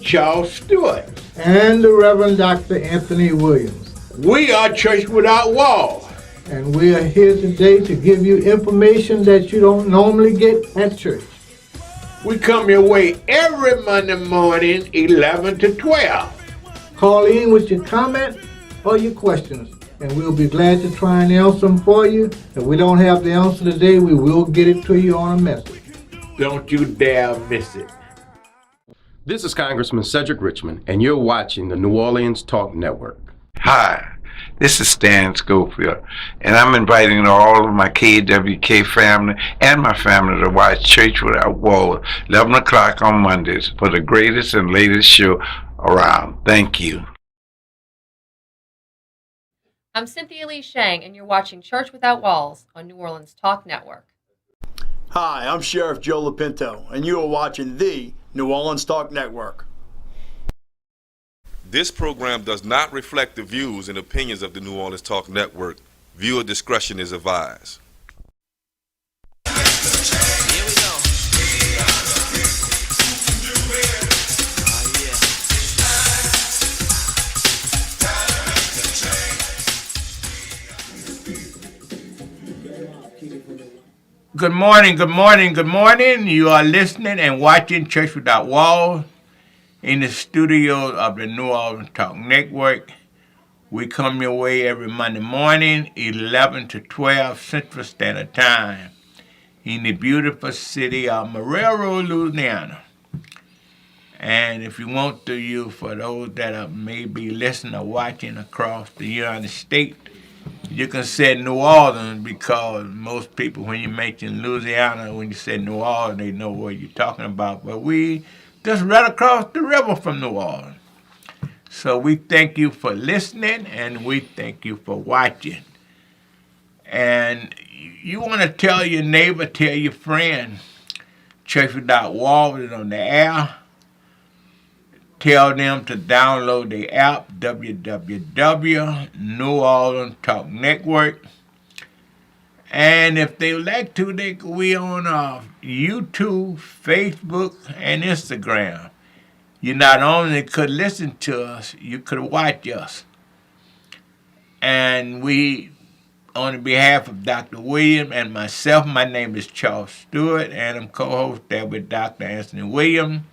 Charles Stewart. And the Reverend Dr. Anthony Williams. We are Church Without Walls. And we are here today to give you information that you don't normally get at church. We come your way every Monday morning, 11 to 12. Call in with your comment or your questions, and we'll be glad to try and answer them for you. If we don't have the answer today, we will get it to you on a message. Don't you dare miss it. This is Congressman Cedric Richmond, and you're watching the New Orleans Talk Network. Hi, this is Stan Schofield, and I'm inviting all of my KWK family and my family to watch Church Without Walls, 11 o'clock on Mondays, for the greatest and latest show around. Thank you. I'm Cynthia Lee Shang, and you're watching Church Without Walls on New Orleans Talk Network. Hi, I'm Sheriff Joe Lapinto, and you are watching the New Orleans Talk Network. This program does not reflect the views and opinions of the New Orleans Talk Network. Viewer discretion is advised. Good morning, good morning, good morning. You are listening and watching Church Without Walls in the studio of the New Orleans Talk Network. We come your way every Monday morning, 11 to 12 Central Standard Time in the beautiful city of Marrero, Louisiana. And if you want to, for those that are maybe listening or watching across the United States, you can say New Orleans, because most people, when you mention Louisiana, when you say New Orleans, they know what you're talking about. But we just right across the river from New Orleans. So we thank you for listening, and we thank you for watching. And you want to tell your neighbor, tell your friend, Church Without Walls is on the air. Tell them to download the app, www.New Orleans Talk Network. And if they like to, they can be on YouTube, Facebook, and Instagram. You not only could listen to us, you could watch us. And we, on behalf of Dr. Williams and myself, my name is Charles Stewart, and I'm co-host there with Dr. Anthony Williams.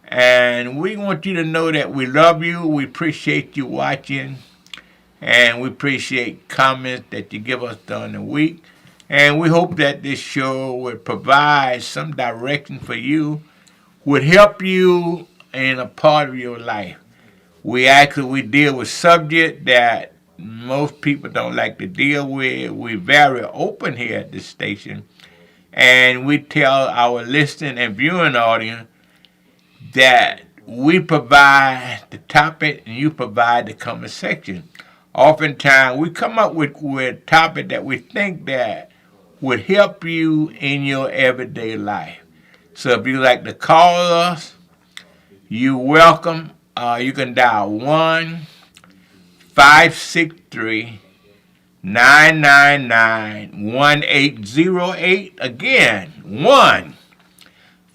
And we want you to know that we love you, we appreciate you watching, and we appreciate comments that you give us during the week. And we hope that this show will provide some direction for you, would help you in a part of your life. We deal with subjects that most people don't like to deal with. We're very open here at this station, and we tell our listening and viewing audience that we provide the topic and you provide the comment section. Oftentimes, we come up with a topic that we think that would help you in your everyday life. So if you'd like to call us, you're welcome. You can dial 1-563-999-1808. Again,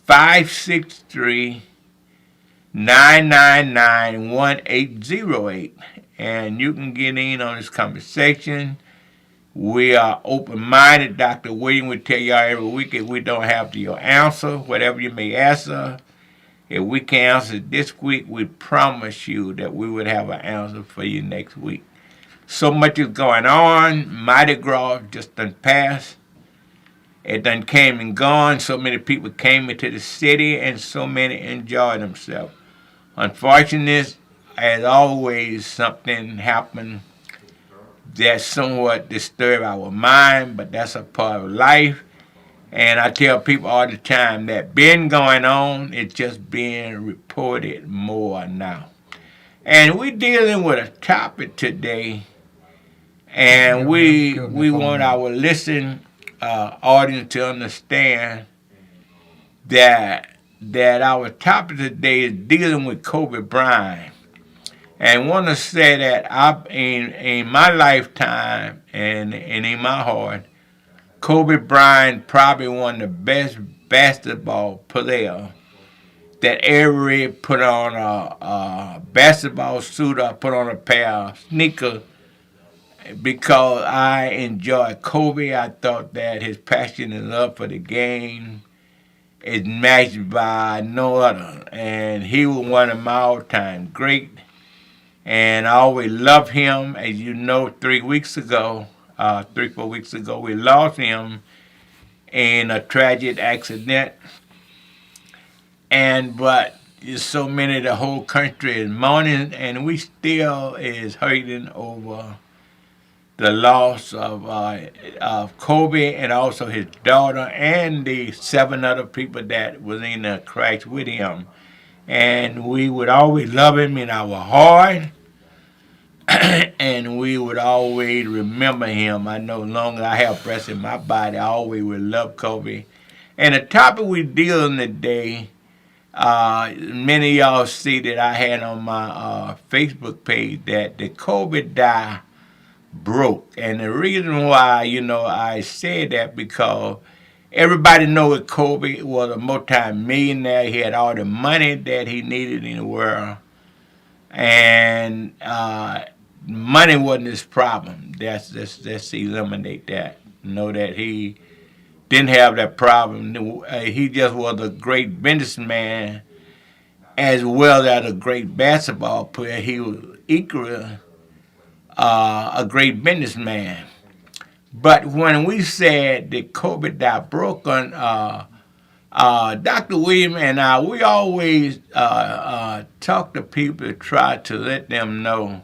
1-563-999-1808. And you can get in on this conversation. We are open-minded. Dr. Williams will tell y'all every week if we don't have your answer, whatever you may answer. If we can answer this week, we promise you that we would have an answer for you next week. So much is going on. Mardi Gras just done passed. It done came and gone. So many people came into the city, and so many enjoyed themselves. Unfortunately, as always, something happened that somewhat disturbed our mind, but that's a part of life. And I tell people all the time that been going on, it's just being reported more now. And we're dealing with a topic today, and we want our listening audience to understand that our topic today is dealing with Kobe Bryant. And I want to say that in my lifetime and in my heart, Kobe Bryant probably one of the best basketball players that every put on a basketball suit or put on a pair of sneakers because I enjoy Kobe. I thought that his passion and love for the game is matched by no other. And he was one of my all-time great. And I always loved him. As you know, 4 weeks ago, we lost him in a tragic accident. But there's so many, the whole country is mourning, and we still is hurting over the loss of Kobe and also his daughter and the 7 other people that was in the crash with him. And we would always love him in our heart, and we would always remember him. I know long as I have breath in my body, I always will love Kobe. And the topic we deal in today, many of y'all see that I had on my Facebook page that the Kobe died broke. And the reason why, I said that because everybody know that Kobe was a multi-millionaire. He had all the money that he needed in the world. And money wasn't his problem. Let's eliminate that. Know that he didn't have that problem. He just was a great businessman as well as a great basketball player. He was equally a great businessman. But when we said that Kobe died broken, Dr. William and I, we always talk to people to try to let them know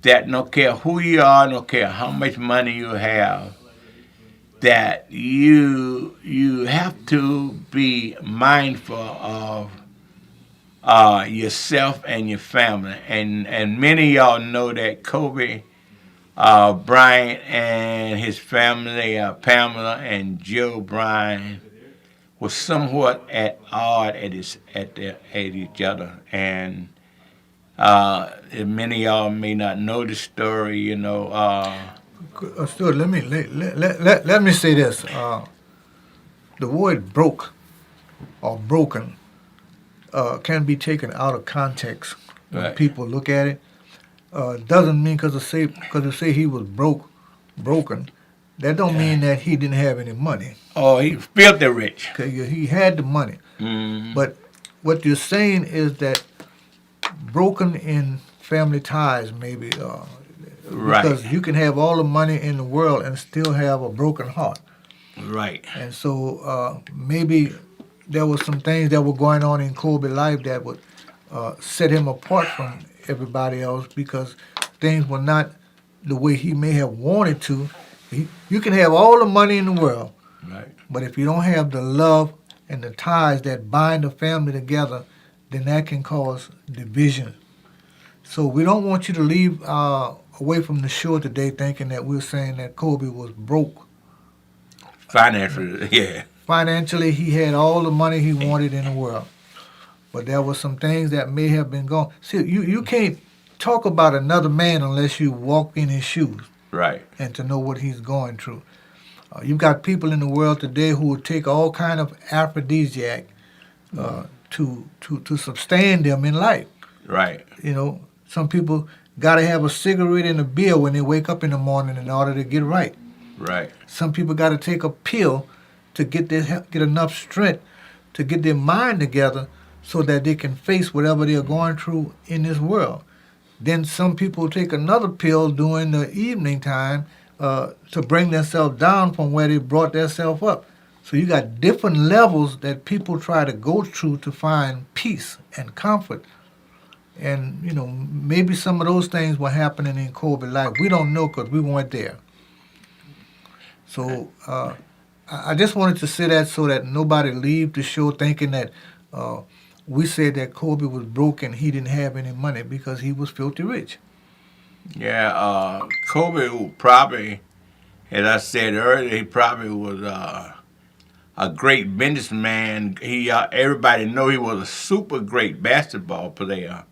that no care who you are, no care how much money you have, that you have to be mindful of yourself and your family. And many of y'all know that Kobe Bryant and his family, Pamela and Joe Bryant, was somewhat at odds at each other. And many of y'all may not know the story, Stuart, let me say this. The word broke or broken can be taken out of context when Right. people look at it. Doesn't mean because they say he was broken, that don't mean that he didn't have any money. Oh, he filthy rich. 'Cause he had the money. Mm, But what you're saying is that broken in family ties, maybe, right, because you can have all the money in the world and still have a broken heart. right, And so maybe there was some things that were going on in Kobe's life that would set him apart from everybody else because things were not the way he may have wanted to. You can have all the money in the world, right. but if you don't have the love and the ties that bind the family together, then that can cause division. So we don't want you to leave away from the show today thinking that we're saying that Kobe was broke. Financially, yeah. Financially, he had all the money he wanted in the world. But there were some things that may have been gone. See, you can't talk about another man unless you walk in his shoes Right. and to know what he's going through. You've got people in the world today who will take all kind of aphrodisiac to sustain them in life. Right. Some people got to have a cigarette and a beer when they wake up in the morning in order to get right. Right. Some people got to take a pill to get enough strength to get their mind together so that they can face whatever they're going through in this world. Then some people take another pill during the evening time to bring themselves down from where they brought themselves up. So you got different levels that people try to go through to find peace and comfort. And, maybe some of those things were happening in Kobe's life. We don't know because we weren't there. So I just wanted to say that so that nobody leave the show thinking that we said that Kobe was broke and he didn't have any money because he was filthy rich. Yeah, Kobe probably, as I said earlier, he probably was a great businessman. Everybody know he was a super great basketball player,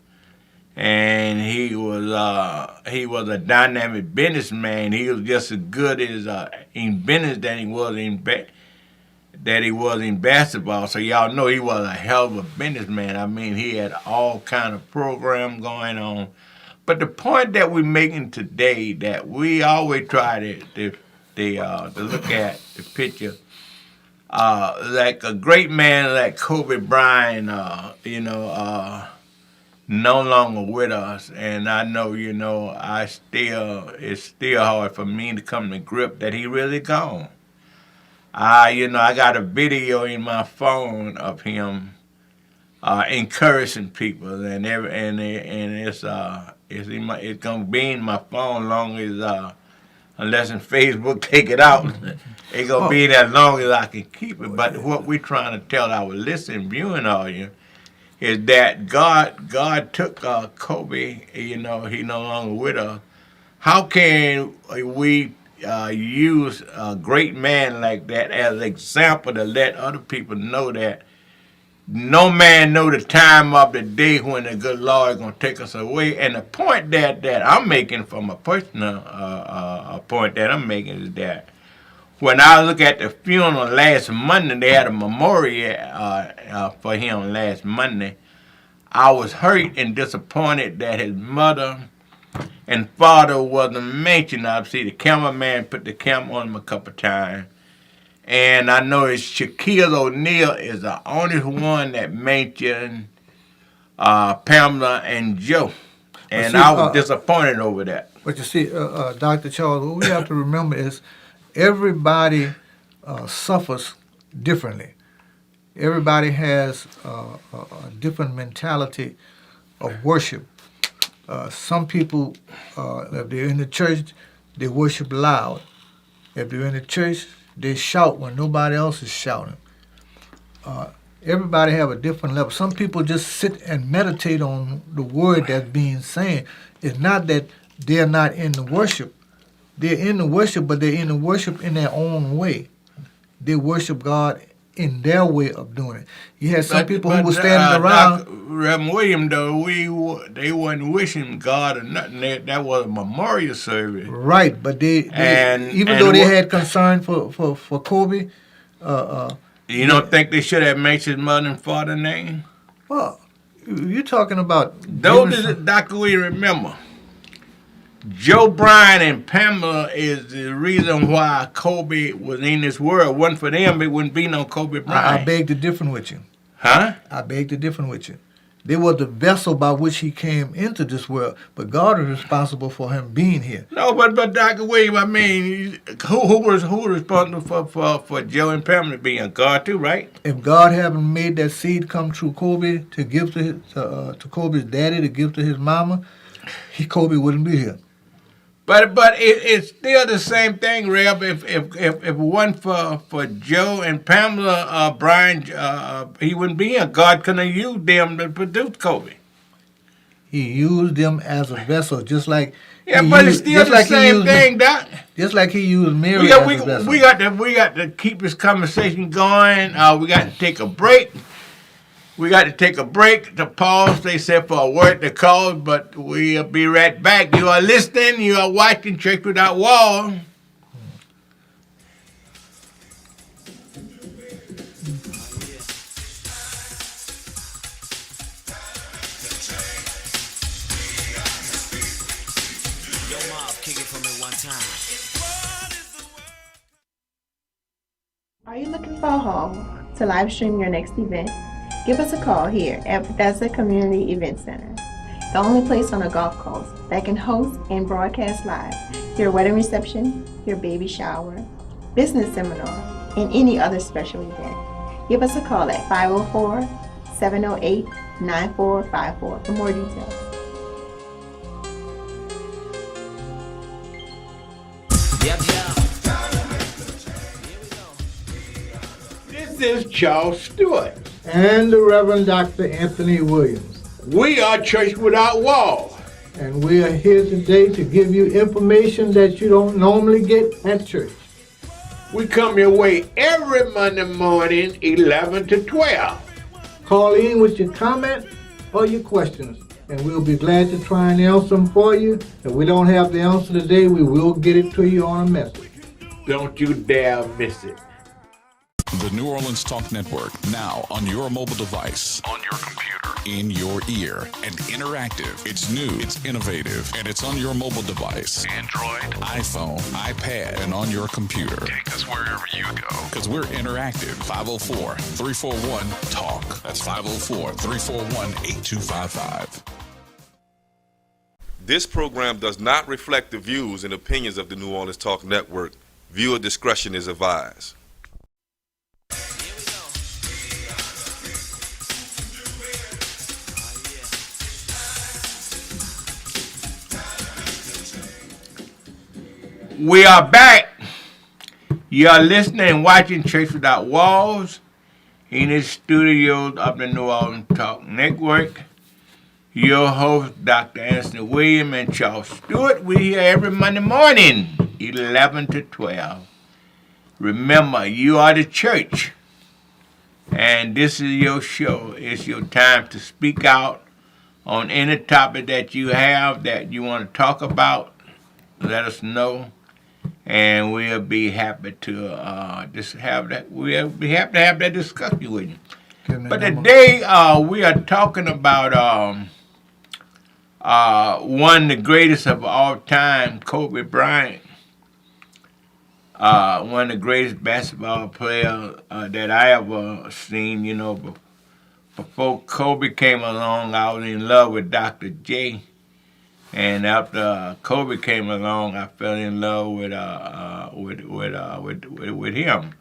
and he was a dynamic businessman. He was just as good as in business than he was that he was in basketball. So y'all know he was a hell of a businessman. I mean, he had all kind of program going on. But the point that we're making today, that we always try to look at the picture, like a great man like Kobe Bryant, no longer with us, and I know, it's still hard for me to come to grip that he really gone. I got a video in my phone of him encouraging people, and it's gonna be in my phone long as unless in Facebook take it out. It's gonna be in as long as I can keep it. But what we're trying to tell our listening, viewing audience is that God took Kobe. He no longer with us. How can we use a great man like that as an example to let other people know that no man know the time of the day when the good Lord is going to take us away? And the point that I'm making from a personal point that I'm making is that when I look at the funeral last Monday, they had a memorial for him last Monday. I was hurt and disappointed that his mother and father wasn't mentioned. I see the cameraman put the camera on him a couple times. And I know it's Shaquille O'Neal is the only one that mentioned Pamela and Joe. And I was disappointed over that. But you see, Dr. Charles, what we have to remember is everybody suffers differently. Everybody has a different mentality of worship. Some people, if they're in the church, they worship loud. If they're in the church, they shout when nobody else is shouting. Everybody have a different level. Some people just sit and meditate on the word that's being said. It's not that they're not in the worship. They're in the worship, but they're in the worship in their own way. They worship God in their way of doing it. You had some people who were standing around. Reverend William, though, they wasn't wishing God or nothing. That was a memorial service. Right, but they even though they had concern for Kobe. You don't think they should have mentioned his mother and father's name? Well, you're talking about. Those Dr. We remember. Joe Bryant and Pamela is the reason why Kobe was in this world. Wasn't for them, it wouldn't be no Kobe Bryant. I beg to differ with you. Huh? I beg to differ with you. They were the vessel by which he came into this world, but God is responsible for him being here. No, but Dr. William, I mean, who was responsible for Joe and Pamela being God too, right? If God hadn't made that seed come through Kobe to give to Kobe's daddy, to give to his mama, Kobe wouldn't be here. But it's still the same thing, Reb. If it wasn't for Joe and Pamela, Brian, he wouldn't be here. God couldn't have used them to produce Kobe. He used them as a vessel, just like it's still the same thing, Doc. Just like he used Mary as a vessel. We got to keep this conversation going. We got to take a break. We got to take a break to pause. They said for a word to call, but we'll be right back. You are listening. You are watching Church Without Walls. Are you looking for a home to live stream your next event? Give us a call here at Bethesda Community Event Center, the only place on the Gulf Coast that can host and broadcast live your wedding reception, your baby shower, business seminar, and any other special event. Give us a call at 504-708-9454 for more details. This is Charles Stewart. And the Reverend Dr. Anthony Williams. We are Church Without Walls. And we are here today to give you information that you don't normally get at church. We come your way every Monday morning, 11 to 12. Call in with your comment or your questions, and we'll be glad to try and answer them for you. If we don't have the answer today, we will get it to you on a message. Don't you dare miss it. The New Orleans Talk Network, now on your mobile device, on your computer, in your ear, and interactive. It's new, it's innovative, and it's on your mobile device. Android, iPhone, iPad, and on your computer. Take us wherever you go. Because we're interactive. 504-341-TALK. That's 504-341-8255. This program does not reflect the views and opinions of the New Orleans Talk Network. Viewer discretion is advised. We are back. You are listening and watching Church Without Walls in the studios of the New Orleans Talk Network. Your host, Dr. Anthony Williams and Charles Stewart. We're here every Monday morning, 11 to 12. Remember, you are the church, and this is your show. It's your time to speak out on any topic that you have that you want to talk about. Let us know. And we'll be happy to just have that. We'll be happy to have that discussion with you. But today we are talking about one of the greatest of all time, Kobe Bryant. One of the greatest basketball players that I ever seen. You know, before Kobe came along, I was in love with Dr. J. And after Kobe came along, I fell in love with him.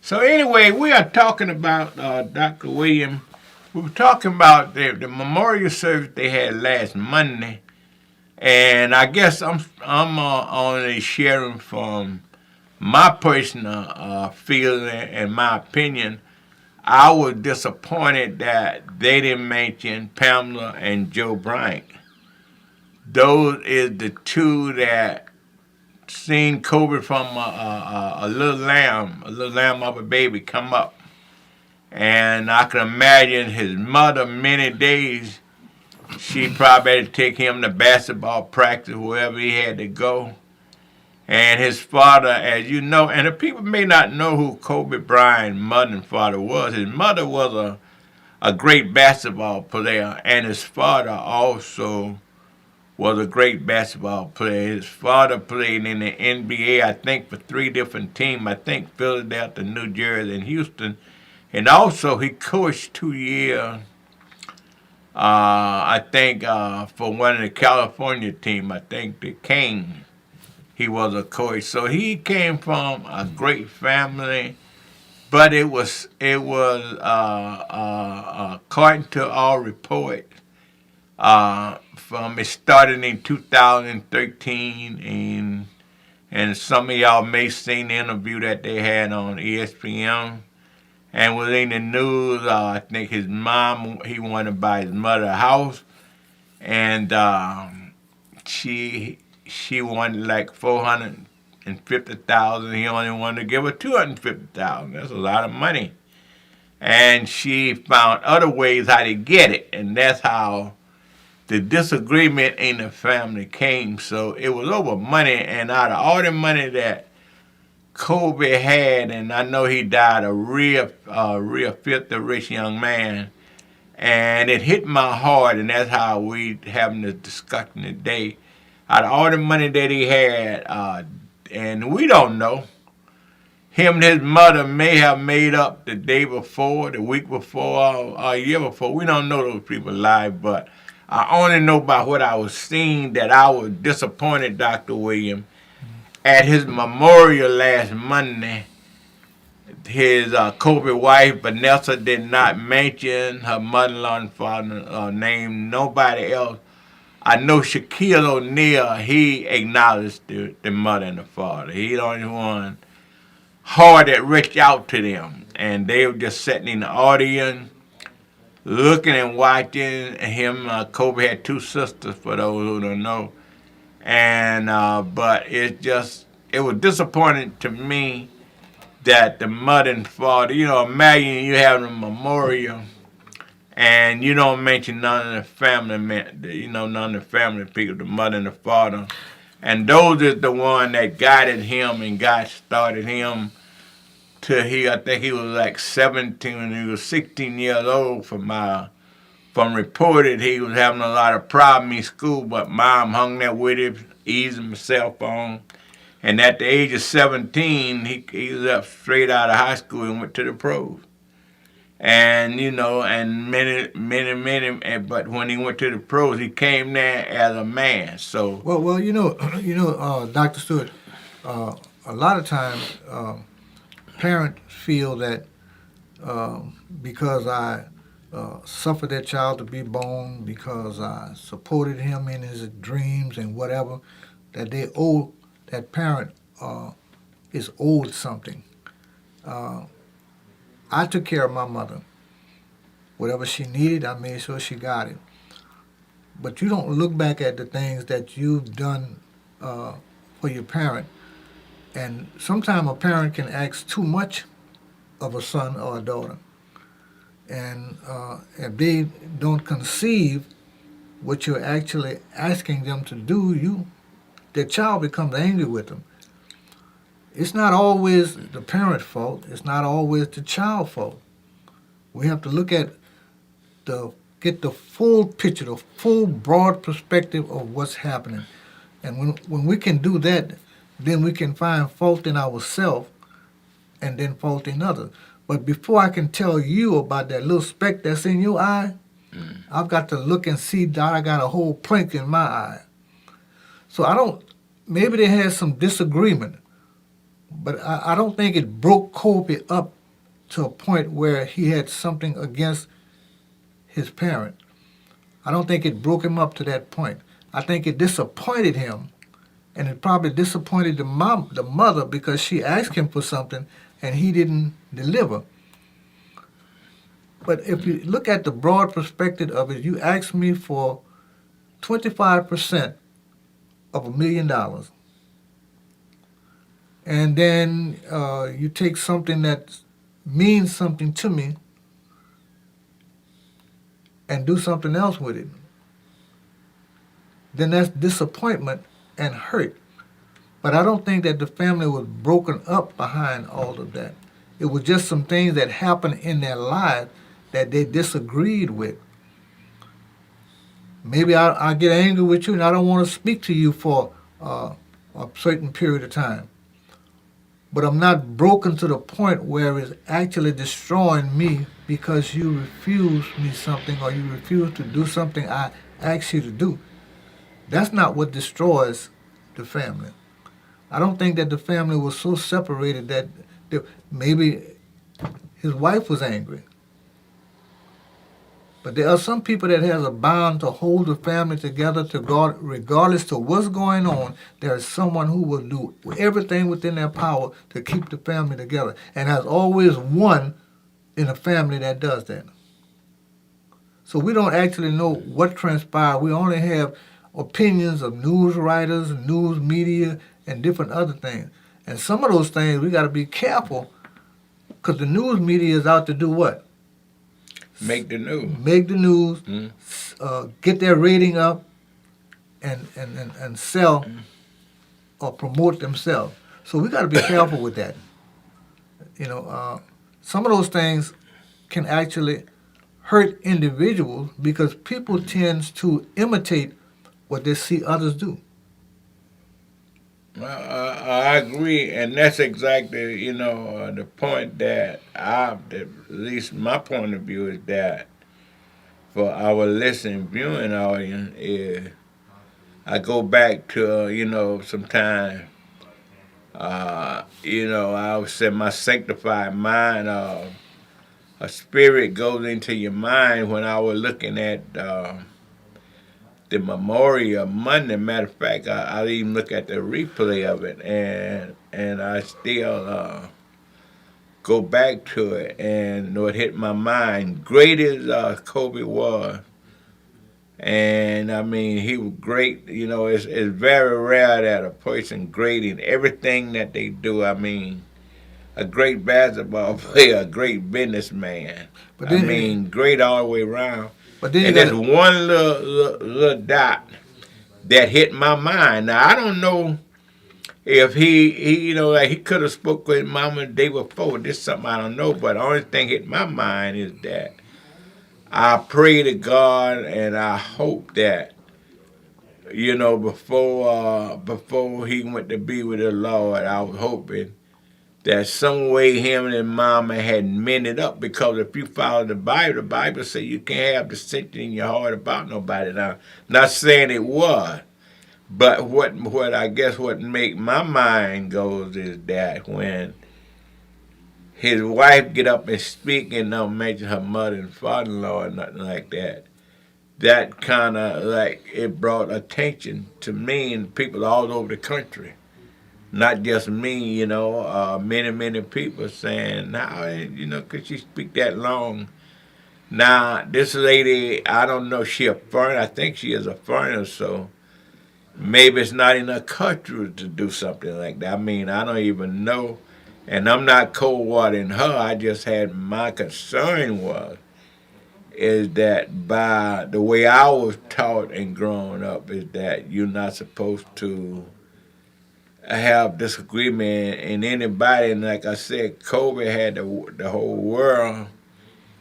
So anyway, we are talking about Dr. Williams. We were talking about the memorial service they had last Monday, and I guess I'm only sharing from my personal feeling and my opinion. I was disappointed that they didn't mention Pamela and Joe Bryant. Those is the two that seen Kobe from a little lamb of a baby come up. And I can imagine his mother many days, she probably had to take him to basketball practice, wherever he had to go. And his father, as you know, and the people may not know who Kobe Bryant's mother and father was. His mother was a great basketball player, and his father also was a great basketball player. His father played in the NBA, I think, for 3 different teams. I think Philadelphia, New Jersey, and Houston. And also he coached 2 years, I think, for one of the California teams. I think the Kings. He was a coach. So he came from a great family, but it was according to all reports, from it started in 2013, and some of y'all may have seen the interview that they had on ESPN, and was in the news. I think his mom, he wanted to buy his mother a house, and she wanted like $450,000. He only wanted to give her $250,000. That's a lot of money, and she found other ways how to get it, and that's how the disagreement in the family came. So it was over money, and out of all the money that Kobe had, and I know he died a real filthy rich young man, and it hit my heart, and that's how we having this discussion today. Out of all the money that he had, and we don't know, him and his mother may have made up the day before, the week before, or a year before. We don't know those people live, but I only know by what I was seeing that I was disappointed, Dr. Williams, at his memorial last Monday. His Kobe wife, Vanessa, did not mention her mother-in-law and father name, nobody else. I know Shaquille O'Neal, he acknowledged the mother and the father. He the only one hard that reached out to them. And they were just sitting in the audience, looking and watching him. Kobe had 2 sisters, for those who don't know. And but it was disappointing to me that the mother and father, imagine you having a memorial and you don't mention none of the family, none of the family people, the mother and the father. And those is the one that guided him and started him till I think he was like 17 when he was 16 years old. From reported he was having a lot of problems in school, but mom hung there with him, easing himself on. And at the age of 17, he was up straight out of high school and went to the pros. And, and many, but when he went to the pros, he came there as a man. So, Well, Dr. Stewart, a lot of times parents feel that because I suffered that child to be born, because I supported him in his dreams and whatever, that that parent is owed something. I took care of my mother. Whatever she needed, I made sure she got it. But you don't look back at the things that you've done for your parent. And sometimes a parent can ask too much of a son or a daughter. And if they don't conceive what you're actually asking them to do, the child becomes angry with them. It's not always the parent's fault. It's not always the child's fault. We have to look at get the full picture, the full broad perspective of what's happening. And when we can do that, then we can find fault in ourselves and then fault in others. But before I can tell you about that little speck that's in your eye, I've got to look and see that I got a whole plank in my eye. So maybe they had some disagreement, but I don't think it broke Kobe up to a point where he had something against his parent. I don't think it broke him up to that point. I think it disappointed him, and it probably disappointed the mother, because she asked him for something and he didn't deliver. But if you look at the broad perspective of it, you asked me for 25% of $1 million. And then you take something that means something to me and do something else with it. Then that's disappointment and hurt. But I don't think that the family was broken up behind all of that. It was just some things that happened in their lives that they disagreed with. Maybe I get angry with you and I don't want to speak to you for a certain period of time. But I'm not broken to the point where it's actually destroying me because you refuse me something or you refuse to do something I asked you to do. That's not what destroys the family. I don't think that the family was so separated that maybe his wife was angry. But there are some people that has a bond to hold the family together to God, regardless to what's going on. There is someone who will do everything within their power to keep the family together. And there's always one in a family that does that. So we don't actually know what transpired. We only have opinions of news writers, news media, and different other things. And some of those things we got to be careful, because the news media is out to do what? Make the news. Make the news, get their rating up, and sell or promote themselves. So we got to be careful with that. Some of those things can actually hurt individuals because people tend to imitate what they see others do. I agree, and that's exactly, the point that at least my point of view is that for our listening, viewing audience is, I go back to, sometime, I would say my sanctified mind, a spirit goes into your mind when I was looking at the Memorial Monday. Matter of fact, I even look at the replay of it, and I still go back to it, and it hit my mind. Great as Kobe was, and I mean, he was great. It's very rare that a person great in everything that they do. I mean, a great basketball player, a great businessman. Great all the way around. But then and there's one little dot that hit my mind. Now, I don't know if he you know, like he could have spoke with mama the day before. This is something I don't know, but the only thing hit my mind is that I pray to God and I hope that, you know, before he went to be with the Lord, I was hoping that some way him and his mama had mended up, because if you follow the Bible says you can't have dissension in your heart about nobody. Now, not saying it was, but what I guess what make my mind goes is that when his wife get up and speak and don't mention her mother and father-in-law or nothing like that, that kind of like it brought attention to me and people all over the country. Not just me, you know, many people saying, now, you know, could she speak that long? Now, this lady, I don't know, she a foreigner. I think she is a foreigner, so maybe it's not in her culture to do something like that. I mean, I don't even know. And I'm not cold watering her. I just had my concern is that by the way I was taught and growing up is that you're not supposed to have disagreement in anybody. And like I said, COVID had the whole world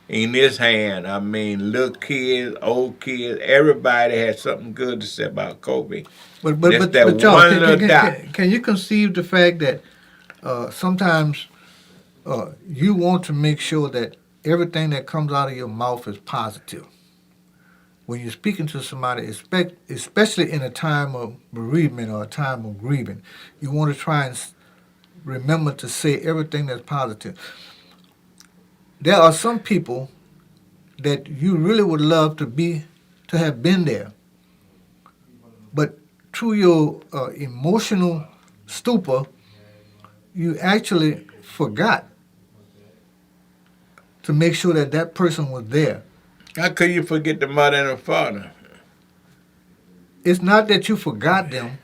in his hand. I mean, little kids, old kids, everybody had something good to say about COVID. But Charles, can you conceive the fact that sometimes you want to make sure that everything that comes out of your mouth is positive? When you're speaking to somebody, especially in a time of bereavement or a time of grieving, you want to try and remember to say everything that's positive. There are some people that you really would love to have been there, but through your emotional stupor, you actually forgot to make sure that person was there. How could you forget the mother and the father? It's not that you forgot them.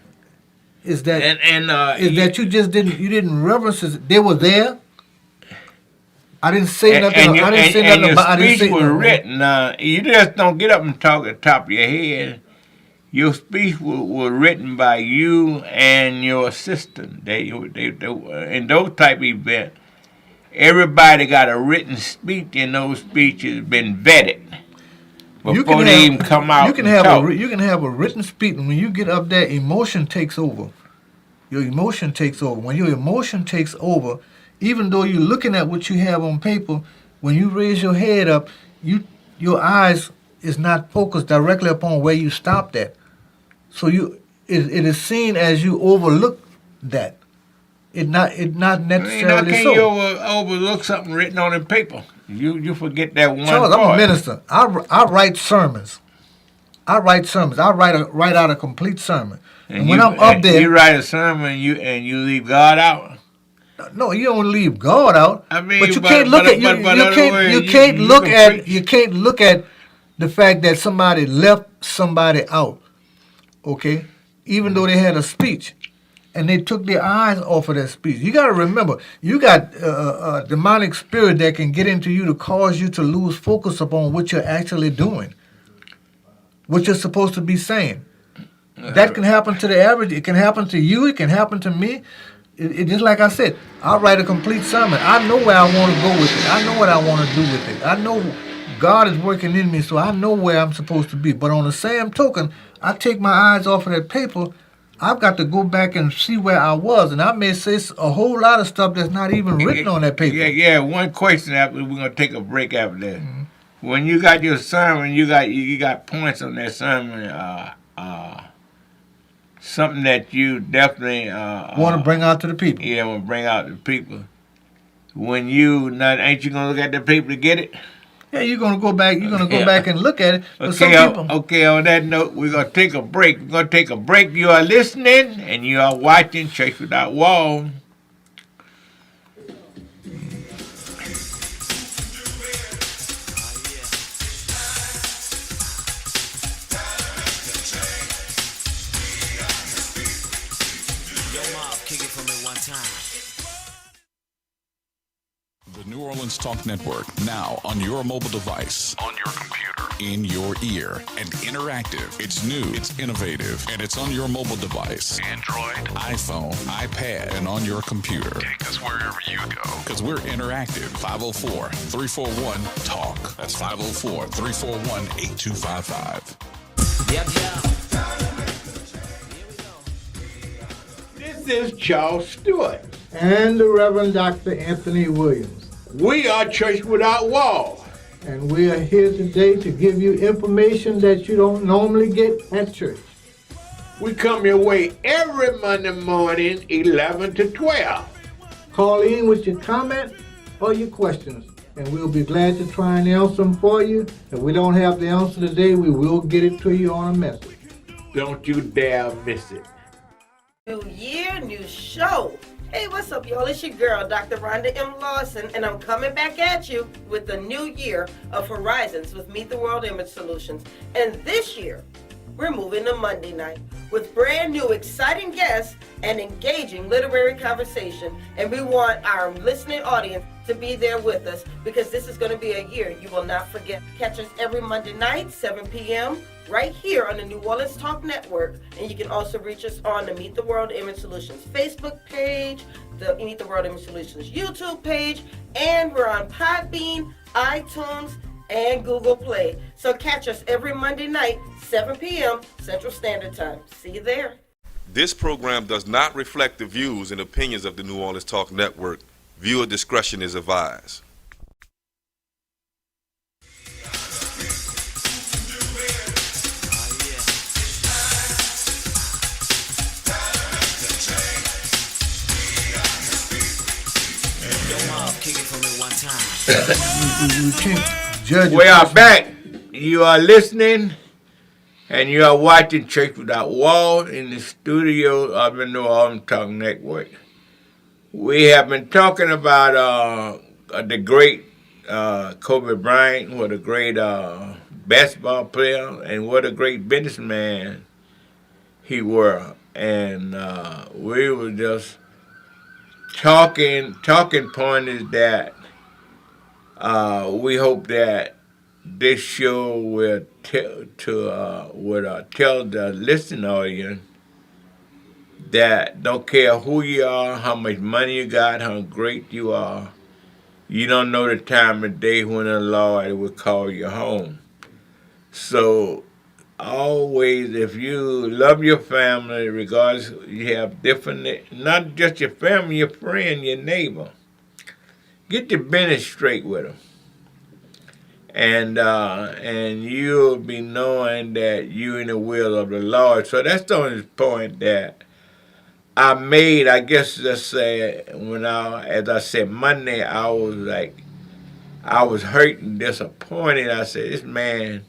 It's that that you just didn't reverence it. They were there. I didn't say nothing. I didn't say nothing about. Your speech was written. You just don't get up and talk at the top of your head. Your speech was written by you and your assistant. They in those type of events, everybody got a written speech, and those speeches been vetted before they even come out. You can have a written speech, and when you get up there, emotion takes over. Your emotion takes over. When your emotion takes over, even though you're looking at what you have on paper, when you raise your head up, your eyes is not focused directly upon where you stopped at. So it is seen as you overlook that. It not necessarily How can so. you overlook something written on the paper? You forget that one Charles, part. I'm a minister. I write sermons. I write out a complete sermon. And when I'm up there, you write a sermon and you leave God out. No, you don't leave God out. I mean, but you can't look at you can't look at the fact that somebody left somebody out. Okay, even though they had a speech, and they took their eyes off of that speech. You got to remember, you got a demonic spirit that can get into you to cause you to lose focus upon what you're actually doing, what you're supposed to be saying. That can happen to the average. It can happen to you. It can happen to me. It just like I said, I'll write a complete sermon. I know where I want to go with it. I know what I want to do with it. I know God is working in me, so I know where I'm supposed to be. But on the same token, I take my eyes off of that paper. I've got to go back and see where I was, and I may say a whole lot of stuff that's not even written on that paper. Yeah. One question after we're gonna take a break after that. Mm-hmm. When you got your sermon, you got points on that sermon. Something that you definitely want to bring out to the people. Yeah, want to bring out to the people. When ain't you gonna look at the paper to get it? Yeah, you're gonna go back. You're gonna go back and look at it. But okay. On that note, we're gonna take a break. We're gonna take a break. You are listening and you are watching Church Without Walls. The The New Orleans Talk Network, now on your mobile device, on your computer, in your ear, and interactive. It's new, it's innovative, and it's on your mobile device. Android, iPhone, iPad, and on your computer. Take us wherever you go. Because we're interactive. 504-341-TALK. That's 504-341-8255. Yep. This is Charles Stewart. And the Reverend Dr. Anthony Williams. We are Church Without Walls. And we are here today to give you information that you don't normally get at church. We come your way every Monday morning, 11 to 12. Call in with your comment or your questions, and we'll be glad to try and answer them for you. If we don't have the answer today, we will get it to you on a message. Don't you dare miss it. New year, new show. Hey, what's up, y'all? It's your girl, Dr. Rhonda M. Lawson, and I'm coming back at you with the new year of Horizons with Meet the World Image Solutions. And this year, we're moving to Monday night with brand new exciting guests and engaging literary conversation. And we want our listening audience to be there with us because this is going to be a year you will not forget. Catch us every Monday night, 7 p.m., right here on the New Orleans Talk Network. And you can also reach us on the Meet the World Image Solutions Facebook page, the Meet the World Image Solutions YouTube page, and we're on Podbean, iTunes, and Google Play. So catch us every Monday night, 7 p.m. Central Standard Time. See you there. This program does not reflect the views and opinions of the New Orleans Talk Network. Viewer discretion is advised. We can't judge. We are back. You are listening and you are watching Church Without Walls in the studio of the New Orleans Talk Network. We have been talking about the great Kobe Bryant, what a great basketball player, and what a great businessman he were. And we were just talking point is that we hope that this show will tell the listening audience that don't care who you are, how much money you got, how great you are, you don't know the time of day when the Lord will call you home. So always, if you love your family, regardless, you have different, not just your family, your friend, your neighbor, get your business straight with them. And you'll be knowing that you're in the will of the Lord. So that's the only point that I made. I guess let's say as I said Monday, I was hurt and disappointed. I said, this man,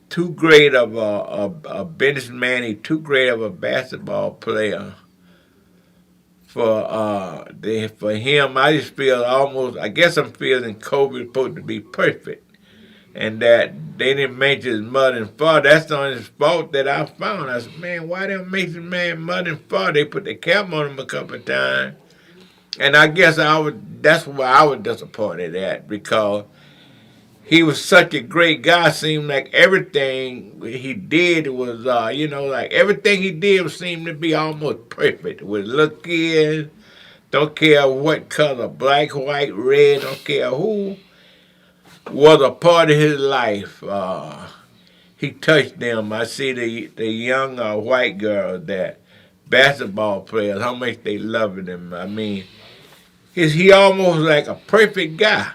too great of a businessman, he's too great of a basketball player. For him, I just feel I guess I'm feeling Kobe supposed to be perfect. And that they didn't mention his mother and father. That's the only fault that I found. I said, man, why they don't mention his man mother and father? They put the cap on him a couple of times. And I guess that's why I was disappointed at, because he was such a great guy. Seemed like everything he did was, like everything he did seemed to be almost perfect. With look in, don't care what color, black, white, red, don't care who was a part of his life. He touched them. I see the young white girls, that basketball players, how much they loving him. I mean, he almost like a perfect guy.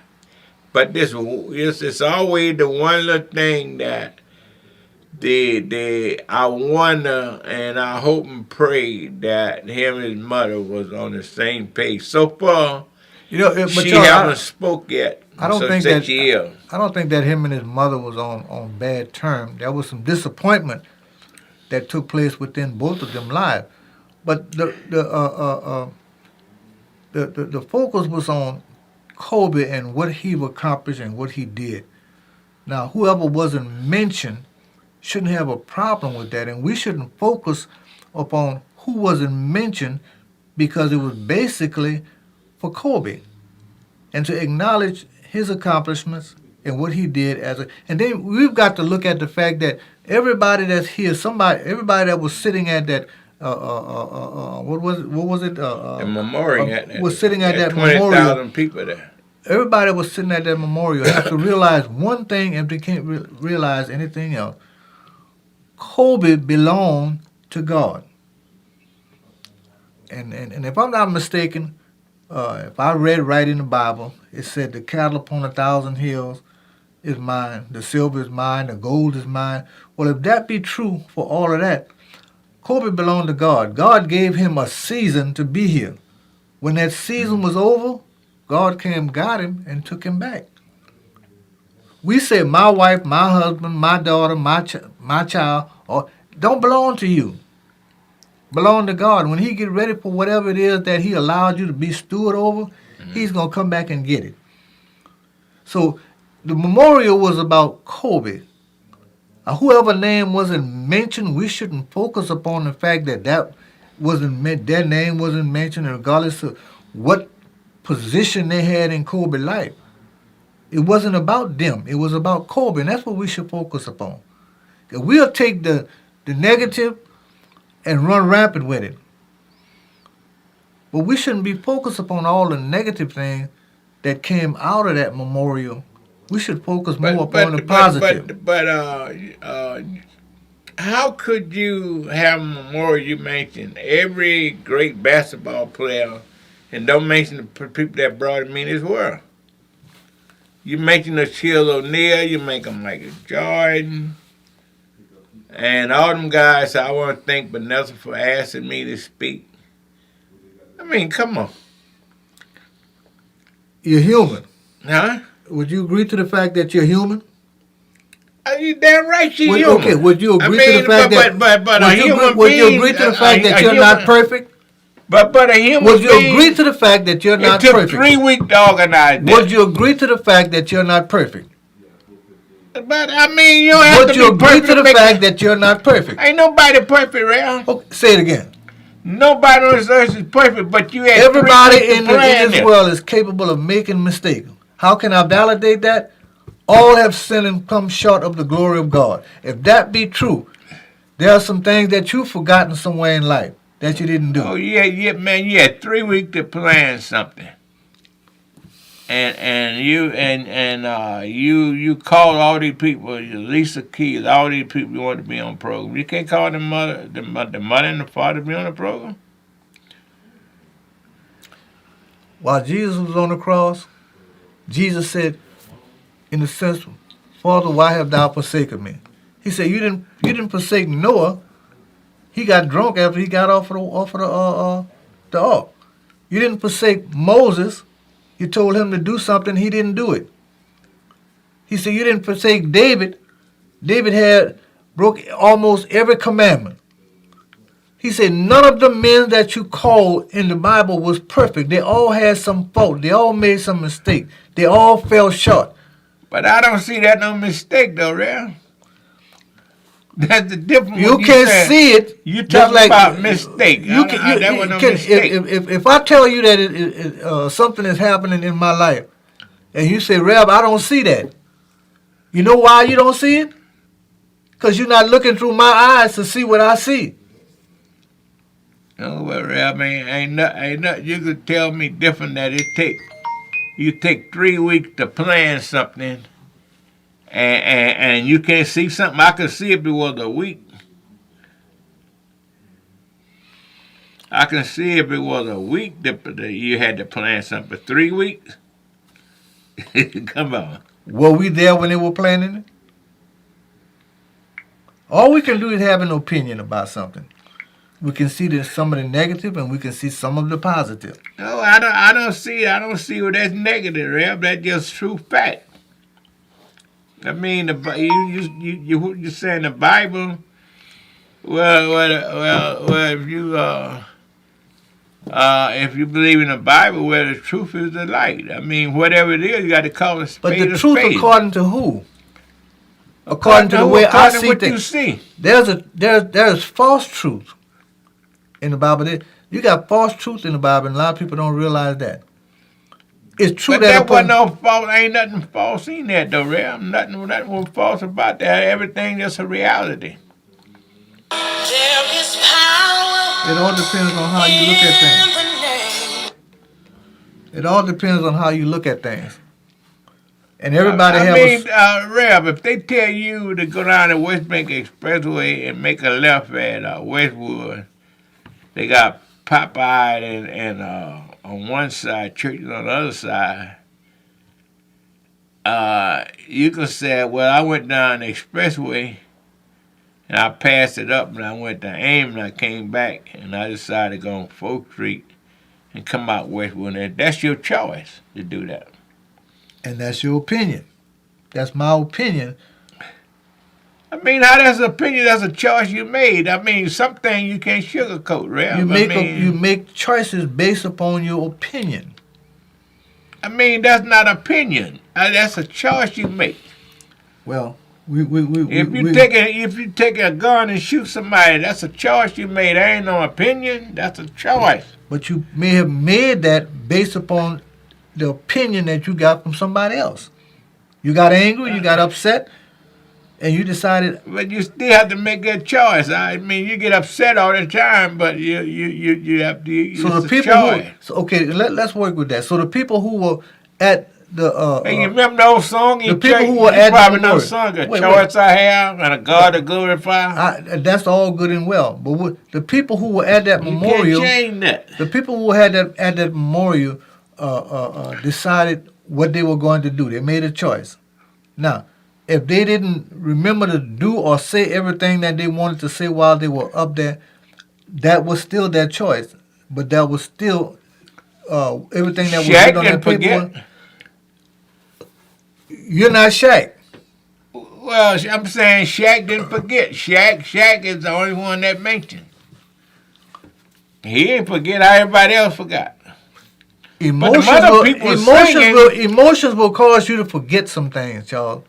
But it's always the one little thing that I wonder and I hope and pray that him and his mother was on the same page. So far, she haven't spoke yet. I don't think that him and his mother was on bad terms. There was some disappointment that took place within both of them lives. But the focus was on Kobe and what he accomplished and what he did. Now, whoever wasn't mentioned shouldn't have a problem with that, and we shouldn't focus upon who wasn't mentioned, because it was basically for Kobe. and to acknowledge his accomplishments and what he did and then we've got to look at the fact that everybody that's here, everybody that was sitting at that what was it? The memorial was sitting at that 20,000 memorial. people there. Everybody that was sitting at that memorial have to realize one thing if they can't realize anything else. Kobe belonged to God. And if I'm not mistaken, if I read right in the Bible, it said the cattle upon 1,000 hills is mine, the silver is mine, the gold is mine. Well, if that be true for all of that, Kobe belonged to God. God gave him a season to be here. When that season was over, God came, got him, and took him back. We say my wife, my husband, my daughter, my child, don't belong to you. Belong to God. When he get ready for whatever it is that he allowed you to be steward over, he's going to come back and get it. So the memorial was about Kobe. Whoever name wasn't mentioned, we shouldn't focus upon the fact that their name wasn't mentioned, regardless of what position they had in Kobe's life. It wasn't about them. It was about Kobe, and that's what we should focus upon. We'll take the negative and run rampant with it. But we shouldn't be focused upon all the negative things that came out of that memorial. We should focus more upon the positive. But how could you have a memorial? You mentioned every great basketball player, and don't mention the people that brought him in this world. You mentioned Shaquille O'Neal, you mention Michael Jordan, and all them guys. I want to thank Vanessa for asking me to speak. I mean, come on. You're human. Huh? Would you agree to the fact that you're human? You damn right she's human. Okay, would you agree to the fact that... Would you agree to the fact that you're not perfect? But a human Would you being, agree to the fact that you're not it took perfect? 3 weeks to organize that. Would you agree to the fact that you're not perfect? But I mean, you don't have Would to you be agree perfect to the make fact that you're not perfect? Ain't nobody perfect, Ray. Okay, say it again. Nobody on this earth is perfect, but you had Everybody 3 weeks in to plan this it. world is capable of making mistakes. How can I validate that? All have sinned and come short of the glory of God. If that be true, there are some things that you've forgotten somewhere in life that you didn't do. Oh yeah, man, you had 3 weeks to plan something, and you called all these people, Lisa Keys, all these people you want to be on the program. You can't call the mother and the father to be on the program. While Jesus was on the cross, Jesus said, in the sense, Father, why have thou forsaken me? He said, you didn't forsake Noah. He got drunk after he got off of the ark. You didn't forsake Moses. You told him to do something, he didn't do it. He said, you didn't forsake David. David had broke almost every commandment. He said, none of the men that you called in the Bible was perfect. They all had some fault. They all made some mistake. They all fell short. But I don't see that no mistake though, Ray. That's the difference. You can see it. You talking about mistake. That was no mistake. If I tell you that something is happening in my life, and you say, Reb, I don't see that. You know why you don't see it? Because you're not looking through my eyes to see what I see. No, well, Reb, ain't nothing you could tell me different that you take 3 weeks to plan something. And you can't see something. I could see if it was a week. I can see if it was a week that you had to plan something. But 3 weeks? Come on. Were we there when they were planning it? All we can do is have an opinion about something. We can see some of the negative and we can see some of the positive. No, I don't see where that's negative, Reb. That's just true fact. I mean, you're saying the Bible. Well, if you believe in the Bible, where the truth is the light. I mean, whatever it is, you got to call it spade. But the a truth, spade. according to who? According to the way I see what things. you see. There's false truth in the Bible. You got false truth in the Bible, and a lot of people don't realize that. It's true But that that wasn't no false. Ain't nothing false in that though, Rev. Nothing was false about that. Everything just a reality. It all depends on how you look at things. It all depends on how you look at things. And everybody Rev, if they tell you to go down the West Bank Expressway and make a left at Westwood, they got Popeye and on one side, churches on the other side. You can say, well, I went down the expressway and I passed it up and I went to Ames and I came back and I decided to go on 4th Street and come out Westwood. And that's your choice to do that. And that's your opinion. That's my opinion. I mean, how that's an opinion? That's a choice you made. I mean, something you can't sugarcoat, Rev. You make choices based upon your opinion. I mean, that's not opinion. That's a choice you make. Well, if you take a gun and shoot somebody, that's a choice you made. There ain't no opinion. That's a choice. But you may have made that based upon the opinion that you got from somebody else. You got angry, you got upset, and you decided. But you still have to make that choice. I mean, you get upset all the time, but you have to. So the people let's work with that. So the people who were at the hey, you remember the old song? The people who were at the memorial. Song, a choice I have and a God to glorify. That's all good and well, but the people who were at that memorial, can't change that. The people who had at that memorial decided what they were going to do. They made a choice. Now, if they didn't remember to do or say everything that they wanted to say while they were up there, that was still their choice. But that was still everything that was written on that paper. You're not Shaq. Well, I'm saying Shaq didn't forget. Shaq is the only one that mentioned. He didn't forget how everybody else forgot. Emotions will cause you to forget some things, y'all.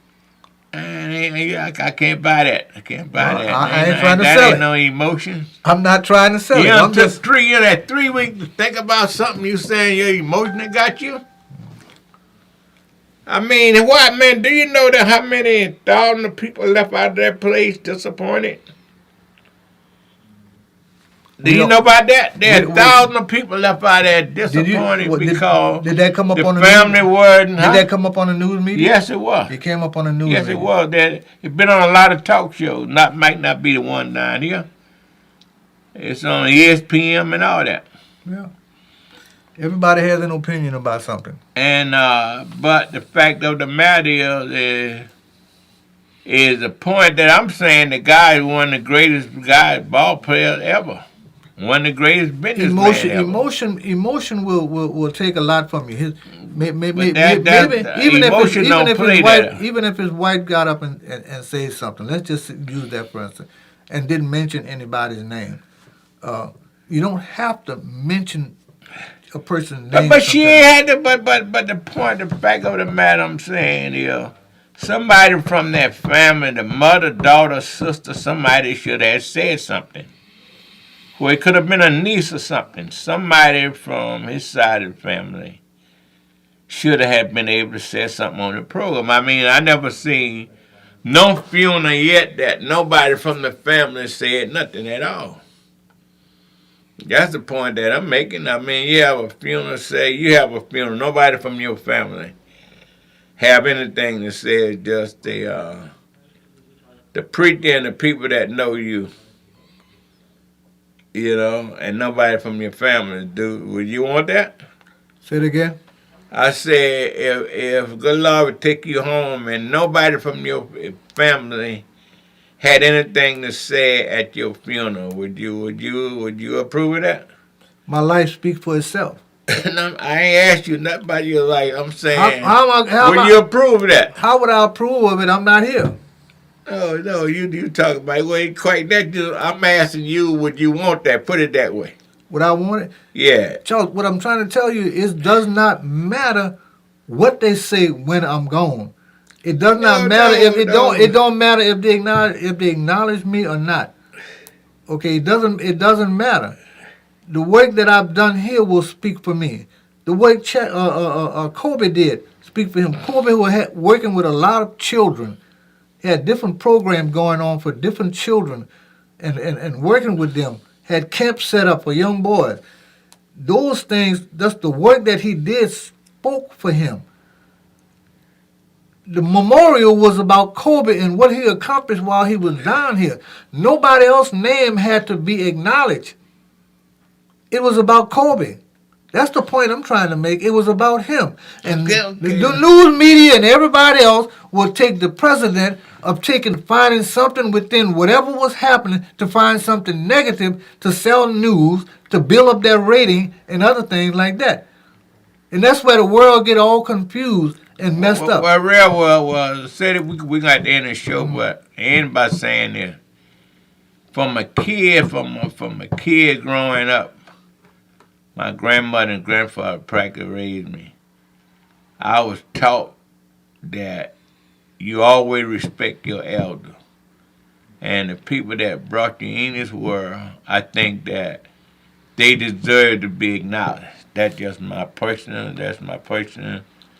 I can't buy that. I can't buy that. I ain't trying to that sell ain't it. No emotion. I'm not trying to sell it. I'm just 3 weeks to think about something. You saying your emotion that got you? I mean, what, man? Do you know that how many thousands of people left out of that place disappointed? Do you know about that? There are thousands of people left out there disappointed because did that come up on the family wasn't. Did that come up on the news media? Yes, it was. It came up on the news. Yes, media. it was. It's been on a lot of talk shows. Might not be the one down here. It's on ESPN and all that. Yeah. Everybody has an opinion about something. And but the fact of the matter is the point that I'm saying the guy is one of the greatest ball players ever. One of the greatest businessmen ever. Emotion will take a lot from you. Maybe even if his wife got up and said something. Let's just use that for instance, and didn't mention anybody's name. You don't have to mention a person's name. But she ain't had to. But the point, the fact of the matter, I'm saying is, somebody from that family, the mother, daughter, sister, somebody should have said something. Well, it could have been a niece or something. Somebody from his side of the family should have been able to say something on the program. I mean, I never seen no funeral yet that nobody from the family said nothing at all. That's the point that I'm making. I mean, you have a funeral, nobody from your family have anything to say. Just the preacher and the people that know you. You know, and nobody from your family do. Would you want that? Say it again. I said, if good Lord would take you home and nobody from your family had anything to say at your funeral, would you approve of that? My life speaks for itself. I ain't asked you nothing about your life. I'm saying, would you approve of that? How would I approve of it? I'm not here. Oh, no, you talk about it. Well, ain't quite that. I'm asking you, would you want that? Put it that way. Would I want it? Yeah. Charles, what I'm trying to tell you is does not matter what they say when I'm gone. It does not matter it don't matter if they acknowledge me or not. Okay, it doesn't matter. The work that I've done here will speak for me. the way Kobe did. Speak for him. Kobe was working with a lot of children. He had different programs going on for different children and working with them. Had camps set up for young boys. Those things, that's the work that he did, spoke for him. The memorial was about Kobe and what he accomplished while he was down here. Nobody else's name had to be acknowledged. It was about Kobe. That's the point I'm trying to make. It was about him. And the news media and everybody else will take the precedent of finding something within whatever was happening to find something negative to sell news, to build up their rating and other things like that. And that's where the world get all confused and messed up. Well, said it, we got to end the show, but end by saying this. From a kid growing up, my grandmother and grandfather practically raised me. I was taught that you always respect your elder. And the people that brought you in this world, I think that they deserve to be acknowledged. That's just my personal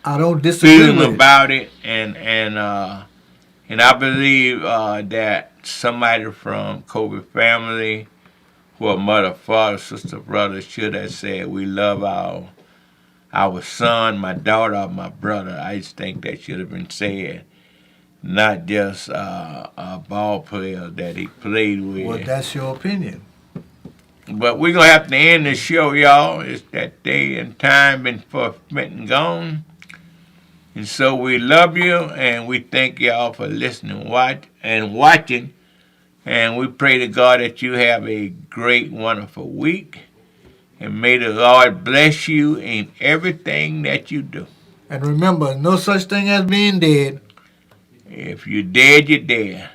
I don't disagree feeling with about it. And I believe that somebody from Kobe family, who are mother, father, sister, brother, should have said, we love our son, my daughter, or my brother. I just think that should have been said, not just a ball player that he played with. Well, that's your opinion. But we're going to have to end the show, y'all. It's that day and time been forfeit and gone. And so we love you, and we thank y'all for listening and watching. And we pray to God that you have a great, wonderful week. And may the Lord bless you in everything that you do. And remember, no such thing as being dead. If you're dead, you're dead.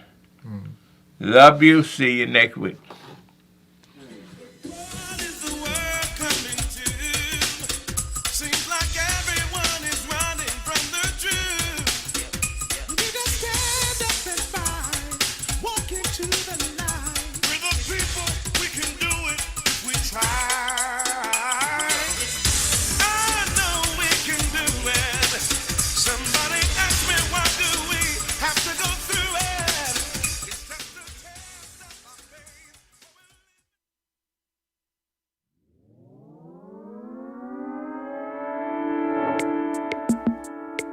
Love you. See you next week.